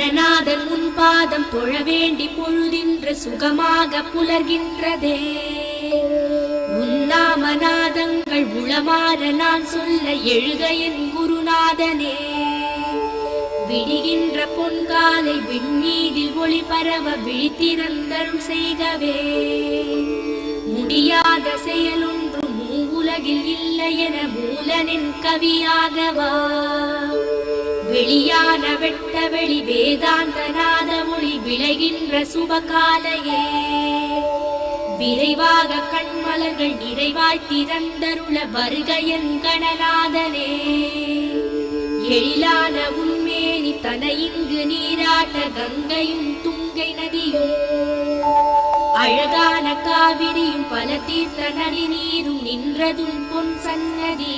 கணநாதன் உன் பாதம் தொழ வேண்டி பொழுதின்று சுகமாக புலர்கின்றதே. உன்னாமநாதங்கள் உளமாற நான் சொல்ல எழுக என் குருநாதனே. விடுகின்ற பொன்காலை விண்ணீதில் ஒளி பரவ விழித்திறந்தருள் செய்கவே. முடியாத செயலொன்று மூவுலகில் இல்லை என மூலனின் கவியாகவா. வெளியான வெட்ட வெளி வேதாந்த நாத மொழி விளைகின்ற சுபகாலையே. விரைவாக கண்மலர்கள் நிறைவாய் திறந்தருள வருக என் கணநாதனே. எழிலான உன்மேனி தன இங்கு நீராட்ட கங்கையும் துங்கை நதியும் அழகான காவிரியும் பல தீர்த்த நதி நீரும் நின்றதும் பொன் சன்னதி.